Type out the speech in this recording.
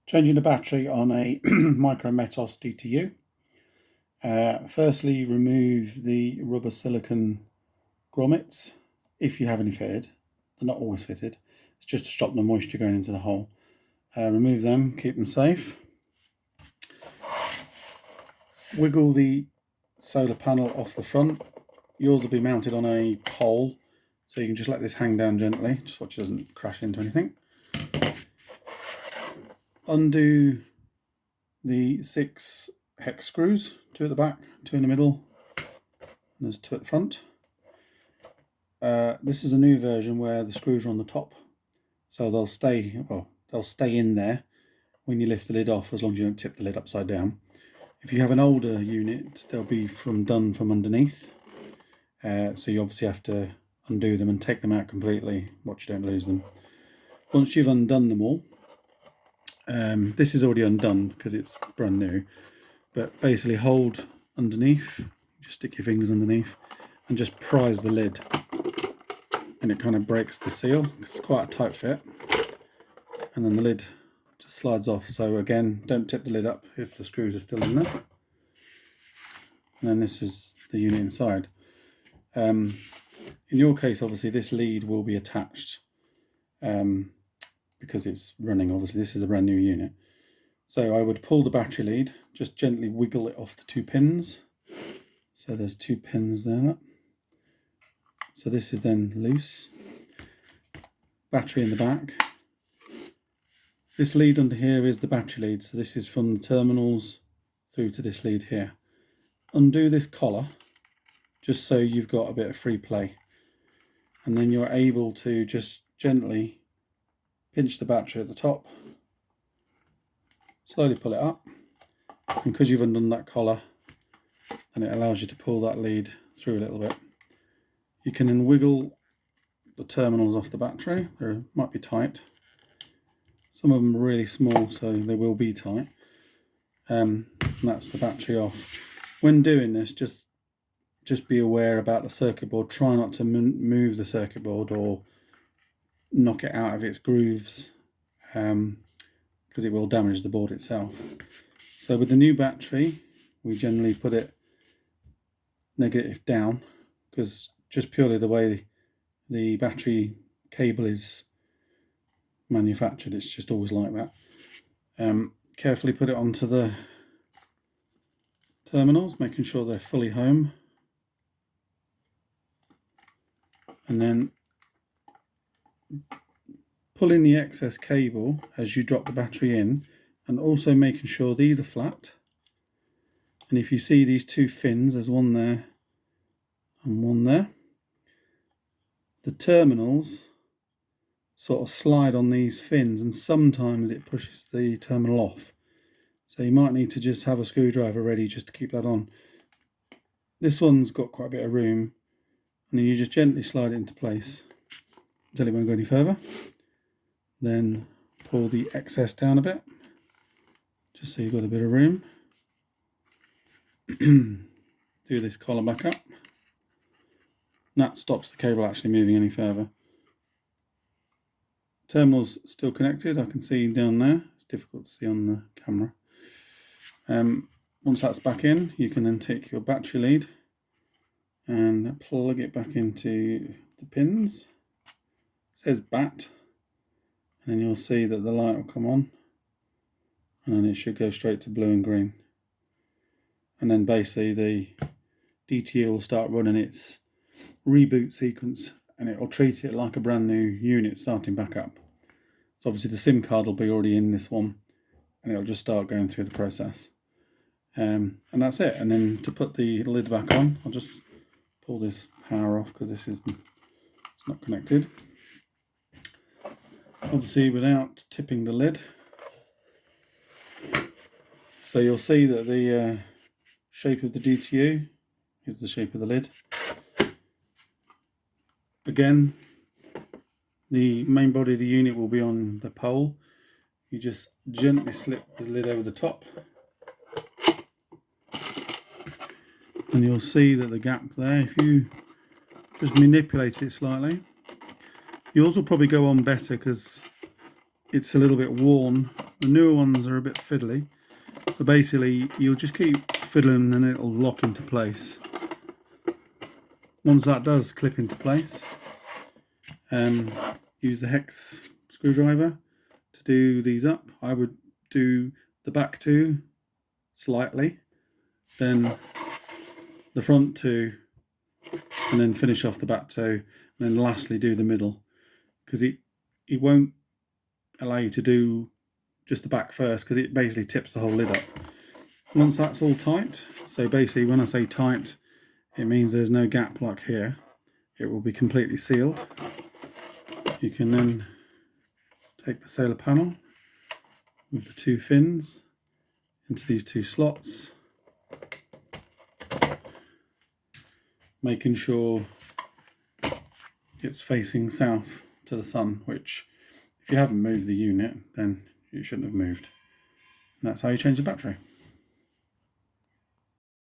Changing the battery on a µMetos DTU. Firstly, remove the rubber silicone grommets if you have any fitted. They're not always fitted. It's just to stop the moisture going into the hole. Remove them, keep them safe. Wiggle the solar panel off the front. Yours will be mounted on a pole, so you can just let this hang down gently, just watch it doesn't crash into anything. Undo the 6 hex screws, 2 at the back, 2 in the middle, and there's 2 at the front. This is a new version where the screws are on the top, so they'll stay in there when you lift the lid off, as long as you don't tip the lid upside down. If you have an older unit, they'll be done from underneath, so you obviously have to undo them and take them out completely, watch you don't lose them. Once you've undone them all, this is already undone because it's brand new, but basically hold underneath, just stick your fingers underneath and just prise the lid, and it kind of breaks the seal. It's quite a tight fit, and then the lid just slides off. So again, don't tip the lid up if the screws are still in there. And then this is the unit inside. In your case, obviously this lead will be attached because it's running. Obviously this is a brand new unit, so I would pull the battery lead, just gently wiggle it off the 2 pins. So there's 2 pins there, look. So this is then loose. Battery in the back. This lead under here is the battery lead, so this is from the terminals through to this lead here. Undo this collar just so you've got a bit of free play, and then you're able to just gently pinch the battery at the top, slowly pull it up, and because you've undone that collar, and it allows you to pull that lead through a little bit. You can then wiggle the terminals off the battery. They might be tight. Some of them are really small, so they will be tight. And that's the battery off. When doing this, just be aware about the circuit board. Try not to move the circuit board or knock it out of its grooves, because it will damage the board itself. So with the new battery, we generally put it negative down, because just purely the way the battery cable is manufactured, it's just always like that. Carefully put it onto the terminals, making sure they're fully home, and then pulling the excess cable as you drop the battery in, and also making sure these are flat. And if you see these 2 fins, there's one there and one there, the terminals sort of slide on these fins, and sometimes it pushes the terminal off, so you might need to just have a screwdriver ready just to keep that on. This one's got quite a bit of room, and then you just gently slide it into place until it won't go any further. Then pull the excess down a bit, just so you've got a bit of room. Do this collar back up. That stops the cable actually moving any further. Terminal's still connected, I can see down there. It's difficult to see on the camera. Once that's back in, you can then take your battery lead and plug it back into the pins. It says BAT, and then you'll see that the light will come on, and then it should go straight to blue and green. And then basically the DTU will start running its reboot sequence, and it will treat it like a brand new unit starting back up. So obviously the SIM card will be already in this one, and it'll just start going through the process. And that's it. And then to put the lid back on, I'll just pull this power off because it's not connected. Obviously without tipping the lid. So you'll see that the shape of the DTU is the shape of the lid. Again, the main body of the unit will be on the pole. You just gently slip the lid over the top, and you'll see that the gap there, if you just manipulate it slightly, yours will probably go on better because it's a little bit worn The newer ones are a bit fiddly, but basically you'll just keep fiddling and it'll lock into place. Once that does clip into place, use the hex screwdriver to do these up. I would do the back two slightly, then the front two, and then finish off the back two, and then lastly do the middle, because it won't allow you to do just the back first, because it basically tips the whole lid up. Once that's all tight, so basically when I say tight, it means there's no gap like here. It will be completely sealed. You can then take the sailor panel with the two fins into these two slots, making sure it's facing south to the sun, which if you haven't moved the unit, then you shouldn't have moved. And that's how you change the battery.